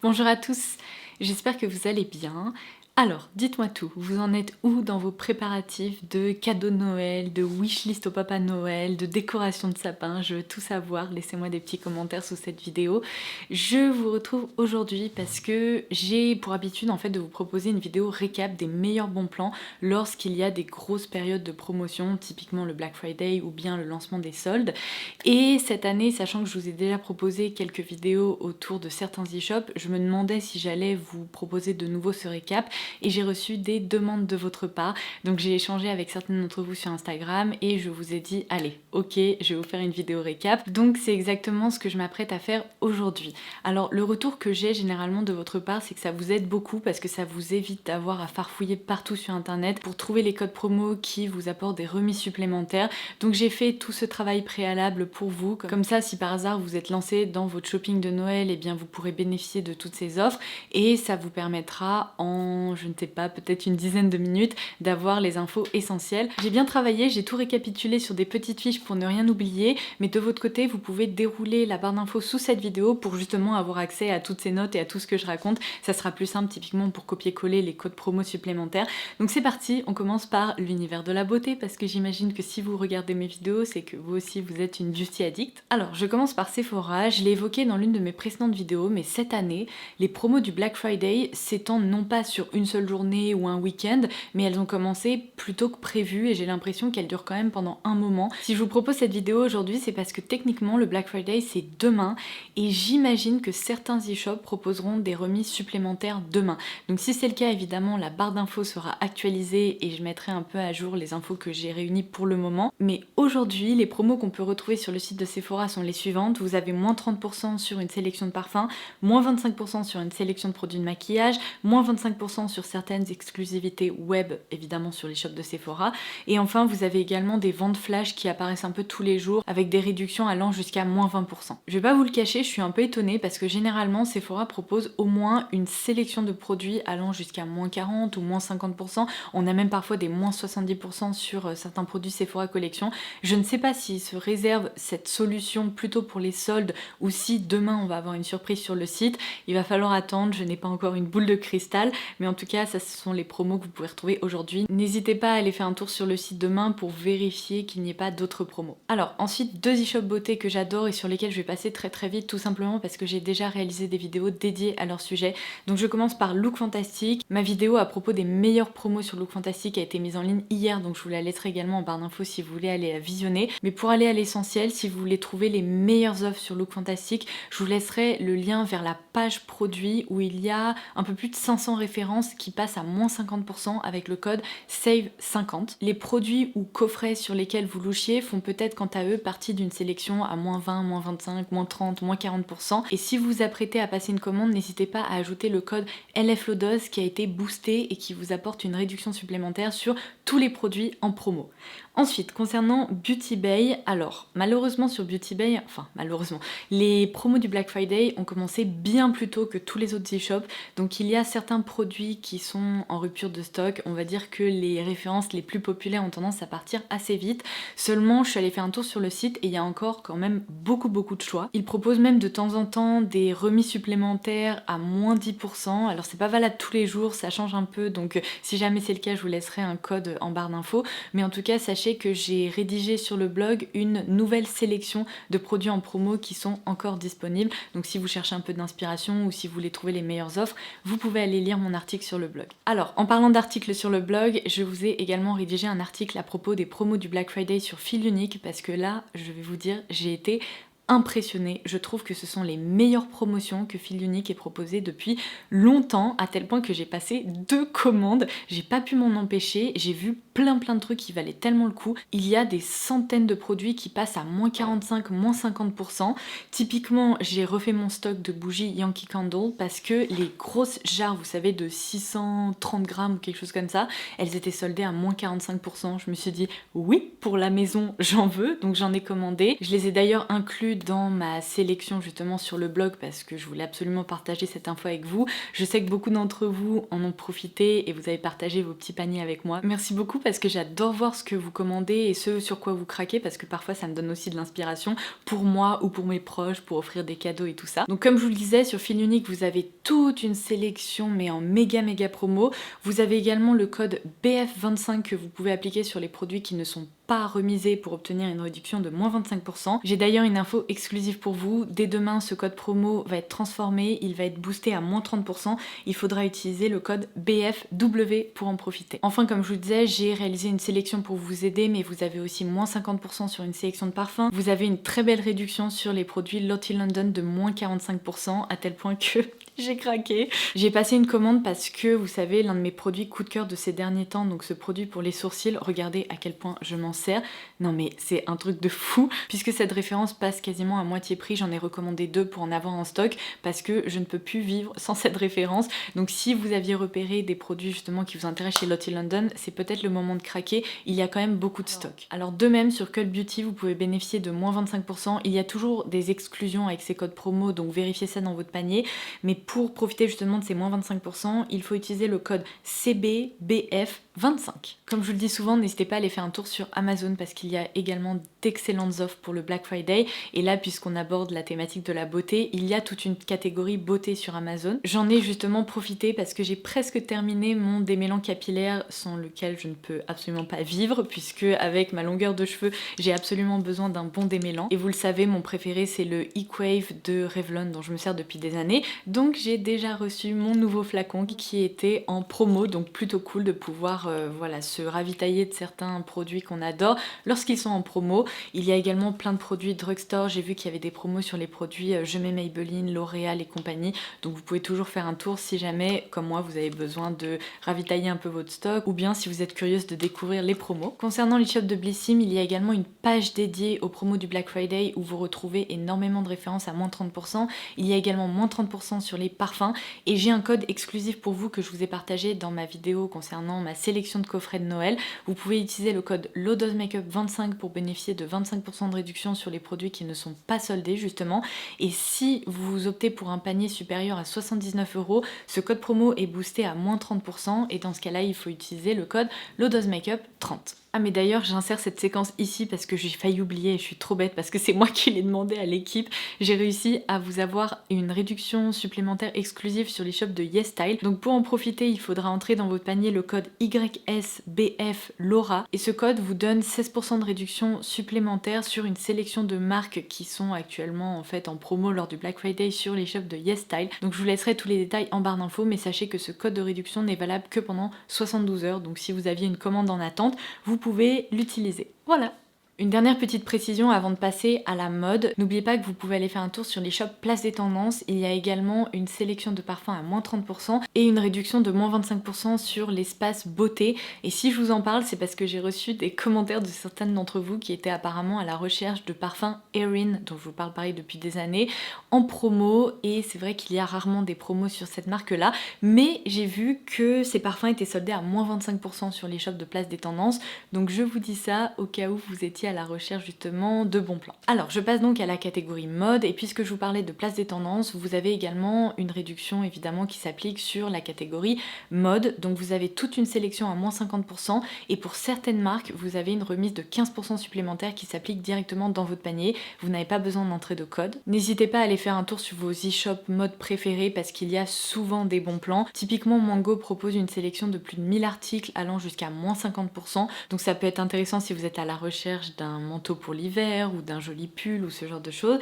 Bonjour à tous, j'espère que vous allez bien. Alors, dites-moi tout, vous en êtes où dans vos préparatifs de cadeaux de Noël, de wishlist au Papa Noël, de décoration de sapin? Je veux tout savoir, laissez-moi des petits commentaires sous cette vidéo. Je vous retrouve aujourd'hui parce que j'ai pour habitude en fait de vous proposer une vidéo récap des meilleurs bons plans lorsqu'il y a des grosses périodes de promotion, typiquement le Black Friday ou bien le lancement des soldes. Et cette année, sachant que je vous ai déjà proposé quelques vidéos autour de certains e-shops, je me demandais si j'allais vous proposer de nouveau ce récap et j'ai reçu des demandes de votre part. Donc j'ai échangé avec certaines d'entre vous sur Instagram et je vous ai dit allez, ok, je vais vous faire une vidéo récap. Donc c'est exactement ce que je m'apprête à faire aujourd'hui. Alors le retour que j'ai généralement de votre part, c'est que ça vous aide beaucoup parce que ça vous évite d'avoir à farfouiller partout sur internet pour trouver les codes promo qui vous apportent des remises supplémentaires. Donc j'ai fait tout ce travail préalable pour vous. Comme ça, si par hasard vous êtes lancé dans votre shopping de Noël, eh bien vous pourrez bénéficier de toutes ces offres et ça vous permettra en, je ne sais pas, peut-être une dizaine de minutes d'avoir les infos essentielles. J'ai bien travaillé, j'ai tout récapitulé sur des petites fiches pour ne rien oublier, mais de votre côté, vous pouvez dérouler la barre d'infos sous cette vidéo pour justement avoir accès à toutes ces notes et à tout ce que je raconte. Ça sera plus simple typiquement pour copier-coller les codes promo supplémentaires. Donc c'est parti, on commence par l'univers de la beauté parce que j'imagine que si vous regardez mes vidéos, c'est que vous aussi vous êtes une beauty addict. Alors je commence par Sephora, je l'ai évoqué dans l'une de mes précédentes vidéos, mais cette année, les promos du Black Friday s'étendent non pas sur une seule journée ou un week-end, mais elles ont commencé plus tôt que prévu et j'ai l'impression qu'elles durent quand même pendant un moment. Si je vous propose cette vidéo aujourd'hui, c'est parce que techniquement le Black Friday c'est demain et j'imagine que certains e-shops proposeront des remises supplémentaires demain. Donc si c'est le cas, évidemment la barre d'infos sera actualisée et je mettrai un peu à jour les infos que j'ai réunies pour le moment. Mais aujourd'hui, les promos qu'on peut retrouver sur le site de Sephora sont les suivantes. Vous avez moins 30% sur une sélection de parfums, moins 25% sur une sélection de produits de maquillage, moins 25% sur certaines exclusivités web, évidemment sur les shops de Sephora. Et enfin, vous avez également des ventes flash qui apparaissent un peu tous les jours avec des réductions allant jusqu'à moins 20%. Je vais pas vous le cacher, je suis un peu étonnée parce que généralement Sephora propose au moins une sélection de produits allant jusqu'à moins 40 ou moins 50%. On a même parfois des moins 70% sur certains produits Sephora Collection. Je ne sais pas s'ils se réservent cette solution plutôt pour les soldes ou si demain on va avoir une surprise sur le site. Il va falloir attendre, je n'ai pas encore une boule de cristal, mais en tout cas ça ce sont les promos que vous pouvez retrouver aujourd'hui. N'hésitez pas à aller faire un tour sur le site demain pour vérifier qu'il n'y ait pas d'autres promos. Alors ensuite, deux e-shops beauté que j'adore et sur lesquels je vais passer très vite, tout simplement parce que j'ai déjà réalisé des vidéos dédiées à leur sujet. Donc je commence par Look Fantastic. Ma vidéo à propos des meilleurs promos sur Look Fantastic a été mise en ligne hier, donc je vous la laisserai également en barre d'infos si vous voulez aller la visionner. Mais pour aller à l'essentiel, si vous voulez trouver les meilleures offres sur Look Fantastic, je vous laisserai le lien vers la page produit où il y a un peu plus de 500 références qui passent à moins 50% avec le code SAVE50. Les produits ou coffrets sur lesquels vous louchiez font peut-être quant à eux partie d'une sélection à moins 20, moins 25, moins 30, moins 40%. Et si vous vous apprêtez à passer une commande, n'hésitez pas à ajouter le code LFLODOS qui a été boosté et qui vous apporte une réduction supplémentaire sur tous les produits en promo. Ensuite, concernant Beauty Bay, alors malheureusement sur Beauty Bay, les promos du Black Friday ont commencé bien plus tôt que tous les autres e-shops, donc il y a certains produits qui sont en rupture de stock. On va dire que les références les plus populaires ont tendance à partir assez vite. Seulement, je suis allée faire un tour sur le site et il y a encore quand même beaucoup de choix. Ils proposent même de temps en temps des remises supplémentaires à moins 10%. Alors c'est pas valable tous les jours, ça change un peu, donc si jamais c'est le cas, je vous laisserai un code en barre d'infos. Mais en tout cas, sachez que j'ai rédigé sur le blog une nouvelle sélection de produits en promo qui sont encore disponibles. Donc si vous cherchez un peu d'inspiration ou si vous voulez trouver les meilleures offres, vous pouvez aller lire mon article sur le blog. Alors, en parlant d'articles sur le blog, je vous ai également rédigé un article à propos des promos du Black Friday sur Fil Unique parce que là, je vais vous dire, j'ai été impressionnée. Je trouve que ce sont les meilleures promotions que Fil Unique ait proposées depuis longtemps, à tel point que j'ai passé 2 commandes. J'ai pas pu m'en empêcher, j'ai vu plein de trucs qui valaient tellement le coup. Il y a des centaines de produits qui passent à moins 45, moins 50%. Typiquement, j'ai refait mon stock de bougies Yankee Candle parce que les grosses jarres, vous savez, de 630 grammes ou quelque chose comme ça, elles étaient soldées à moins 45%. Je me suis dit, oui, pour la maison, j'en veux, donc j'en ai commandé. Je les ai d'ailleurs inclus dans ma sélection justement sur le blog parce que je voulais absolument partager cette info avec vous. Je sais que beaucoup d'entre vous en ont profité et vous avez partagé vos petits paniers avec moi. Merci beaucoup parce que j'adore voir ce que vous commandez et ce sur quoi vous craquez parce que parfois ça me donne aussi de l'inspiration pour moi ou pour mes proches pour offrir des cadeaux et tout ça. Donc comme je vous le disais, sur Fil Unique vous avez toute une sélection mais en méga promo. Vous avez également le code BF25 que vous pouvez appliquer sur les produits qui ne sont pas remisés pour obtenir une réduction de moins 25%. J'ai d'ailleurs une info exclusive pour vous. Dès demain, ce code promo va être transformé, il va être boosté à moins 30%. Il faudra utiliser le code BFW pour en profiter. Enfin, comme je vous le disais, j'ai réalisé une sélection pour vous aider, mais vous avez aussi moins 50% sur une sélection de parfums. Vous avez une très belle réduction sur les produits Lottie London de moins 45%, à tel point que j'ai craqué. J'ai passé une commande parce que, vous savez, l'un de mes produits coup de cœur de ces derniers temps, donc ce produit pour les sourcils, regardez à quel point je m'en sers. Non mais c'est un truc de fou, puisque cette référence passe quasiment à moitié prix. J'en ai recommandé 2 pour en avoir en stock, parce que je ne peux plus vivre sans cette référence. Donc si vous aviez repéré des produits justement qui vous intéressent chez Lottie London, c'est peut-être le moment de craquer, il y a quand même beaucoup de stock. Alors de même, sur Cult Beauty, vous pouvez bénéficier de moins 25%. Il y a toujours des exclusions avec ces codes promo, donc vérifiez ça dans votre panier. Mais pour profiter justement de ces moins 25%, il faut utiliser le code CBBF25. Comme je vous le dis souvent, n'hésitez pas à aller faire un tour sur Amazon parce qu'il y a également d'excellentes offres pour le Black Friday. Et là, puisqu'on aborde la thématique de la beauté, il y a toute une catégorie beauté sur Amazon. J'en ai justement profité parce que j'ai presque terminé mon démêlant capillaire sans lequel je ne peux absolument pas vivre, puisque avec ma longueur de cheveux, j'ai absolument besoin d'un bon démêlant. Et vous le savez, mon préféré c'est le Equave de Revlon dont je me sers depuis des années. Donc j'ai déjà reçu mon nouveau flacon qui était en promo, donc plutôt cool de pouvoir voilà, se ravitailler de certains produits qu'on adore lorsqu'ils sont en promo. Il y a également plein de produits drugstore, j'ai vu qu'il y avait des promos sur les produits Je mets Maybelline, L'Oréal et compagnie, donc vous pouvez toujours faire un tour si jamais, comme moi, vous avez besoin de ravitailler un peu votre stock, ou bien si vous êtes curieuse de découvrir les promos. Concernant l'e-shop de Blissim, il y a également une page dédiée aux promos du Black Friday où vous retrouvez énormément de références à moins 30%. Il y a également moins 30% sur les parfums, et j'ai un code exclusif pour vous que je vous ai partagé dans ma vidéo concernant ma sélection de coffrets de Noël. Vous pouvez utiliser le code LOWDOSEMAKEUP25 pour bénéficier de 25% de réduction sur les produits qui ne sont pas soldés justement. Et si vous optez pour un panier supérieur à 79 €, ce code promo est boosté à moins 30%, et dans ce cas-là, il faut utiliser le code LOWDOSEMAKEUP30. Ah mais d'ailleurs j'insère cette séquence ici parce que j'ai failli oublier et je suis trop bête parce que c'est moi qui l'ai demandé à l'équipe. J'ai réussi à vous avoir une réduction supplémentaire exclusive sur les shops de YesStyle. Donc pour en profiter, il faudra entrer dans votre panier le code YSBF Laura et ce code vous donne 16% de réduction supplémentaire sur une sélection de marques qui sont actuellement en fait en promo lors du Black Friday sur les shops de YesStyle. Donc je vous laisserai tous les détails en barre d'infos, mais sachez que ce code de réduction n'est valable que pendant 72 heures. Donc si vous aviez une commande en attente, vous pouvez l'utiliser. Voilà. Une dernière petite précision avant de passer à la mode, n'oubliez pas que vous pouvez aller faire un tour sur les shops Place des Tendances, il y a également une sélection de parfums à moins 30% et une réduction de moins 25% sur l'espace beauté. Et si je vous en parle, c'est parce que j'ai reçu des commentaires de certaines d'entre vous qui étaient apparemment à la recherche de parfums Erin, dont je vous parle pareil depuis des années, en promo, et c'est vrai qu'il y a rarement des promos sur cette marque-là, mais j'ai vu que ces parfums étaient soldés à moins 25% sur les shops de Place des Tendances, donc je vous dis ça au cas où vous étiez à la recherche justement de bons plans. Alors je passe donc à la catégorie mode, et puisque je vous parlais de Place des Tendances, vous avez également une réduction évidemment qui s'applique sur la catégorie mode, donc vous avez toute une sélection à moins 50%, et pour certaines marques vous avez une remise de 15% supplémentaire qui s'applique directement dans votre panier, vous n'avez pas besoin d'entrer de code. N'hésitez pas à aller faire un tour sur vos e-shops mode préférés parce qu'il y a souvent des bons plans. Typiquement Mango propose une sélection de plus de 1000 articles allant jusqu'à moins 50%, donc ça peut être intéressant si vous êtes à la recherche d'un manteau pour l'hiver ou d'un joli pull ou ce genre de choses.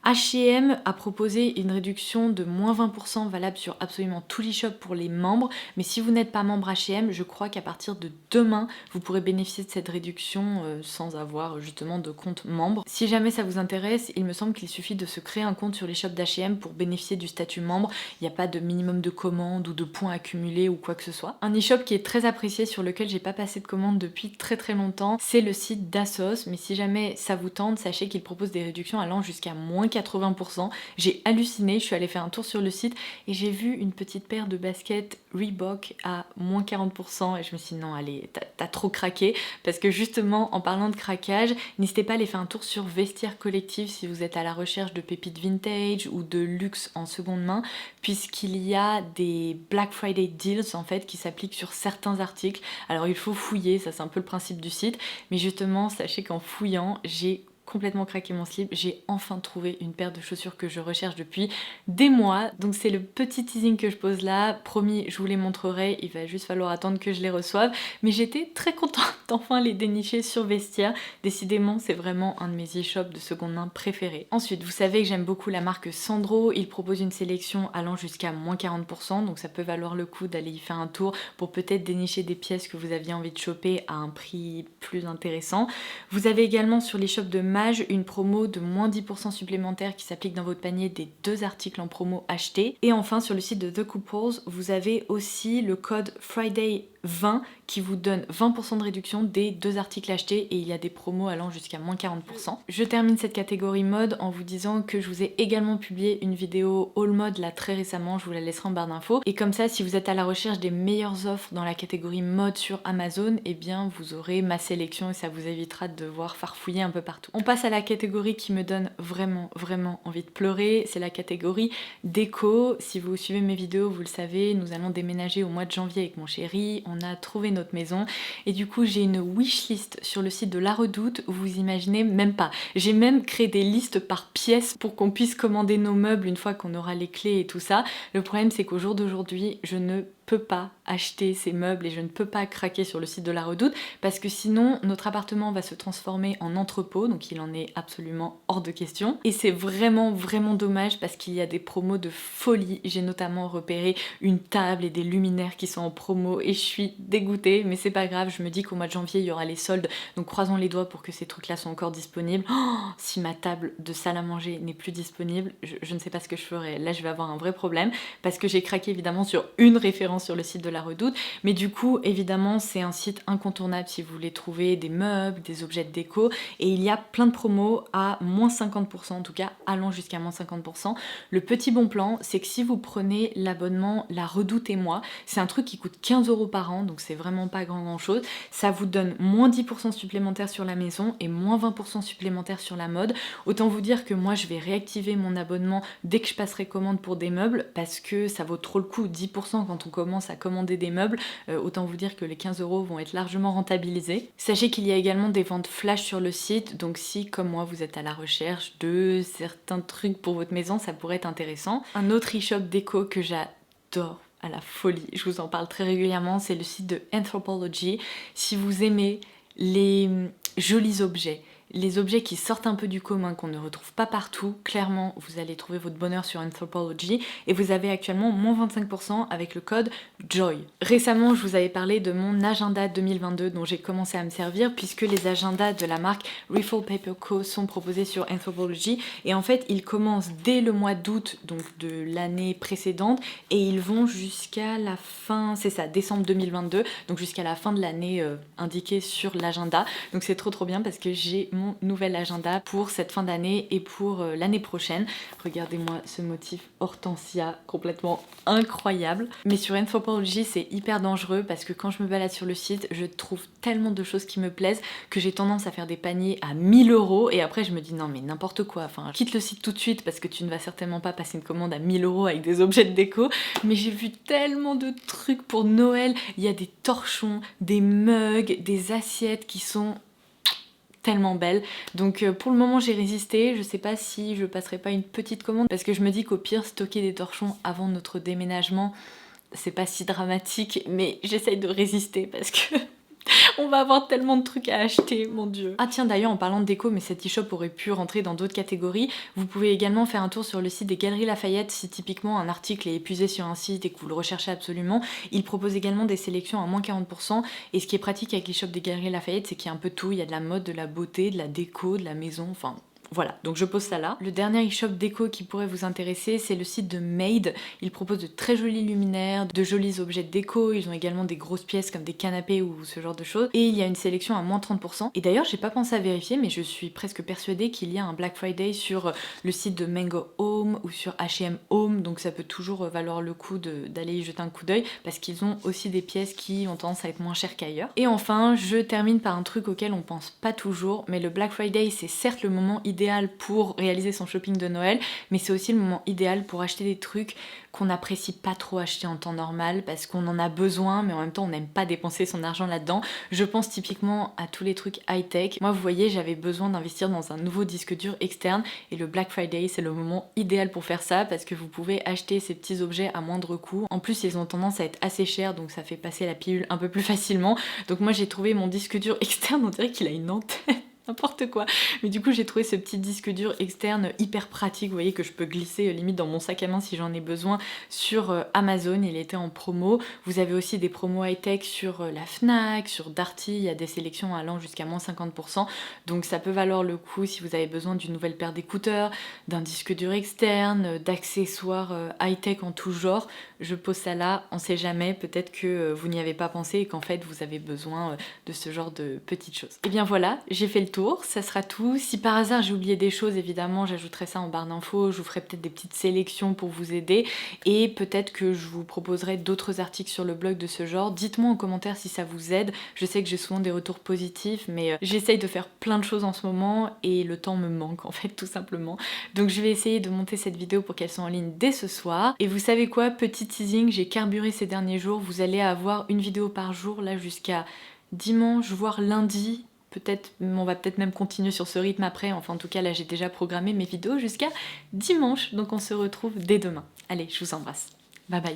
H&M a proposé une réduction de moins 20% valable sur absolument tous les shops pour les membres, mais si vous n'êtes pas membre H&M, je crois qu'à partir de demain, vous pourrez bénéficier de cette réduction sans avoir justement de compte membre. Si jamais ça vous intéresse, il me semble qu'il suffit de se créer un compte sur les shops d'H&M pour bénéficier du statut membre. Il n'y a pas de minimum de commandes ou de points accumulés ou quoi que ce soit. Un e-shop qui est très apprécié sur lequel j'ai pas passé de commande depuis très longtemps, c'est le site d'Assos. gratos, mais si jamais ça vous tente, sachez qu'ils proposent des réductions allant jusqu'à moins 80%. J'ai halluciné, je suis allée faire un tour sur le site et j'ai vu une petite paire de baskets Reebok à moins 40% et je me suis dit non allez, t'as trop craqué, parce que justement en parlant de craquage, n'hésitez pas à aller faire un tour sur Vestiaire Collectif si vous êtes à la recherche de pépites vintage ou de luxe en seconde main, puisqu'il y a des Black Friday deals en fait qui s'appliquent sur certains articles. Alors il faut fouiller, ça c'est un peu le principe du site, mais justement sachez qu'en fouillant j'ai complètement craqué mon slip, j'ai enfin trouvé une paire de chaussures que je recherche depuis des mois. Donc c'est le petit teasing que je pose là, promis je vous les montrerai, il va juste falloir attendre que je les reçoive, mais j'étais très contente d'enfin les dénicher sur Vestiaire. Décidément c'est vraiment un de mes e-shops de seconde main préférés. Ensuite vous savez que j'aime beaucoup la marque Sandro, il propose une sélection allant jusqu'à moins 40%, donc ça peut valoir le coup d'aller y faire un tour pour peut-être dénicher des pièces que vous aviez envie de choper à un prix plus intéressant. Vous avez également sur les shops de une promo de moins 10% supplémentaire qui s'applique dans votre panier des 2 articles en promo achetés. Et enfin sur le site de The Couples, vous avez aussi le code Friday 20 qui vous donne 20% de réduction des 2 articles achetés et il y a des promos allant jusqu'à moins 40%. Je termine cette catégorie mode en vous disant que je vous ai également publié une vidéo haul mode là très récemment, je vous la laisserai en barre d'infos. Et comme ça, si vous êtes à la recherche des meilleures offres dans la catégorie mode sur Amazon, eh bien vous aurez ma sélection et ça vous évitera de devoir farfouiller un peu partout. On passe à la catégorie qui me donne vraiment envie de pleurer, c'est la catégorie déco. Si vous suivez mes vidéos, vous le savez, nous allons déménager au mois de janvier avec mon chéri, on a trouvé notre maison et du coup j'ai une wishlist sur le site de La Redoute, vous imaginez même pas. J'ai même créé des listes par pièce pour qu'on puisse commander nos meubles une fois qu'on aura les clés et tout ça. Le problème c'est qu'au jour d'aujourd'hui, je ne peux pas acheter ces meubles et je ne peux pas craquer sur le site de La Redoute parce que sinon notre appartement va se transformer en entrepôt, donc il en est absolument hors de question et c'est vraiment dommage parce qu'il y a des promos de folie. J'ai notamment repéré une table et des luminaires qui sont en promo et je suis dégoûtée, mais c'est pas grave, je me dis qu'au mois de janvier il y aura les soldes, donc croisons les doigts pour que ces trucs là soient encore disponibles. Oh, si ma table de salle à manger n'est plus disponible, je ne sais pas ce que je ferai. Là je vais avoir un vrai problème parce que j'ai craqué évidemment sur une référence sur le site de La Redoute, mais du coup évidemment c'est un site incontournable si vous voulez trouver des meubles, des objets de déco et il y a plein de promos à moins 50%, en tout cas allant jusqu'à moins 50%. Le petit bon plan c'est que si vous prenez l'abonnement La Redoute et moi, c'est un truc qui coûte 15 € par an, donc c'est vraiment pas grand chose, ça vous donne moins 10% supplémentaire sur la maison et moins 20% supplémentaire sur la mode. Autant vous dire que moi je vais réactiver mon abonnement dès que je passerai commande pour des meubles parce que ça vaut trop le coup. 10% quand on commence à commander des meubles, autant vous dire que les 15 € vont être largement rentabilisés. Sachez qu'il y a également des ventes flash sur le site, donc si comme moi vous êtes à la recherche de certains trucs pour votre maison, ça pourrait être intéressant. Un autre e-shop déco que j'adore à la folie, je vous en parle très régulièrement, c'est le site de Anthropologie. Si vous aimez les jolis objets, les objets qui sortent un peu du commun, qu'on ne retrouve pas partout, clairement vous allez trouver votre bonheur sur Anthropologie et vous avez actuellement moins 25% avec le code JOY. Récemment je vous avais parlé de mon agenda 2022 dont j'ai commencé à me servir puisque les agendas de la marque Refill Paper Co sont proposés sur Anthropologie et en fait ils commencent dès le mois d'août donc de l'année précédente et ils vont jusqu'à la fin, c'est ça, décembre 2022, donc jusqu'à la fin de l'année indiquée sur l'agenda. Donc c'est trop bien parce que j'ai mon nouvel agenda pour cette fin d'année et pour l'année prochaine. Regardez-moi ce motif hortensia complètement incroyable. Mais sur Anthropologie c'est hyper dangereux parce que quand je me balade sur le site, je trouve tellement de choses qui me plaisent que j'ai tendance à faire des paniers à 1000 € et après je me dis non mais n'importe quoi, enfin quitte le site tout de suite parce que tu ne vas certainement pas passer une commande à 1000 € avec des objets de déco. Mais j'ai vu tellement de trucs pour Noël, il y a des torchons, des mugs, des assiettes qui sont tellement belle. Donc pour le moment j'ai résisté, je sais pas si je passerai pas une petite commande parce que je me dis qu'au pire stocker des torchons avant notre déménagement c'est pas si dramatique, mais j'essaye de résister parce que on va avoir tellement de trucs à acheter, mon dieu. Ah tiens d'ailleurs en parlant de déco, mais cet e-shop aurait pu rentrer dans d'autres catégories, vous pouvez également faire un tour sur le site des Galeries Lafayette si typiquement un article est épuisé sur un site et que vous le recherchez absolument. Ils proposent également des sélections à moins 40% et ce qui est pratique avec les shops des Galeries Lafayette c'est qu'il y a un peu de tout, il y a de la mode, de la beauté, de la déco, de la maison, enfin Voilà, donc je pose ça là. Le dernier e-shop déco qui pourrait vous intéresser, c'est le site de Made. Ils proposent de très jolis luminaires, de jolis objets déco. Ils ont également des grosses pièces comme des canapés ou ce genre de choses. Et il y a une sélection à moins 30%. Et d'ailleurs, j'ai pas pensé à vérifier, mais je suis presque persuadée qu'il y a un Black Friday sur le site de Mango Home ou sur H&M Home. Donc ça peut toujours valoir le coup d'aller y jeter un coup d'œil parce qu'ils ont aussi des pièces qui ont tendance à être moins chères qu'ailleurs. Et enfin, je termine par un truc auquel on pense pas toujours, mais le Black Friday, c'est certes le moment idéal pour réaliser son shopping de Noël, mais c'est aussi le moment idéal pour acheter des trucs qu'on n'apprécie pas trop acheter en temps normal parce qu'on en a besoin, mais en même temps on n'aime pas dépenser son argent là-dedans. Je pense typiquement à tous les trucs high-tech. Moi, vous voyez, j'avais besoin d'investir dans un nouveau disque dur externe et le Black Friday, c'est le moment idéal pour faire ça parce que vous pouvez acheter ces petits objets à moindre coût. En plus, ils ont tendance à être assez chers, donc ça fait passer la pilule un peu plus facilement. Donc moi, j'ai trouvé mon disque dur externe, on dirait qu'il a une antenne. N'importe quoi. Mais du coup, j'ai trouvé ce petit disque dur externe hyper pratique, vous voyez, que je peux glisser limite dans mon sac à main si j'en ai besoin sur Amazon. Il était en promo. Vous avez aussi des promos high-tech sur la Fnac, sur Darty. Il y a des sélections allant jusqu'à moins 50%. Donc ça peut valoir le coup si vous avez besoin d'une nouvelle paire d'écouteurs, d'un disque dur externe, d'accessoires high-tech en tout genre. Je pose ça là, on sait jamais, peut-être que vous n'y avez pas pensé et qu'en fait vous avez besoin de ce genre de petites choses. Et bien voilà, j'ai fait le tour, ça sera tout. Si par hasard j'ai oublié des choses, évidemment j'ajouterai ça en barre d'infos, je vous ferai peut-être des petites sélections pour vous aider et peut-être que je vous proposerai d'autres articles sur le blog de ce genre. Dites-moi en commentaire si ça vous aide, je sais que j'ai souvent des retours positifs mais j'essaye de faire plein de choses en ce moment et le temps me manque en fait tout simplement. Donc je vais essayer de monter cette vidéo pour qu'elle soit en ligne dès ce soir. Et vous savez quoi, petit teasing, j'ai carburé ces derniers jours, vous allez avoir une vidéo par jour là jusqu'à dimanche voire lundi. Peut-être, on va peut-être même continuer sur ce rythme après, enfin en tout cas là j'ai déjà programmé mes vidéos jusqu'à dimanche, donc on se retrouve dès demain. Allez, je vous embrasse. Bye bye.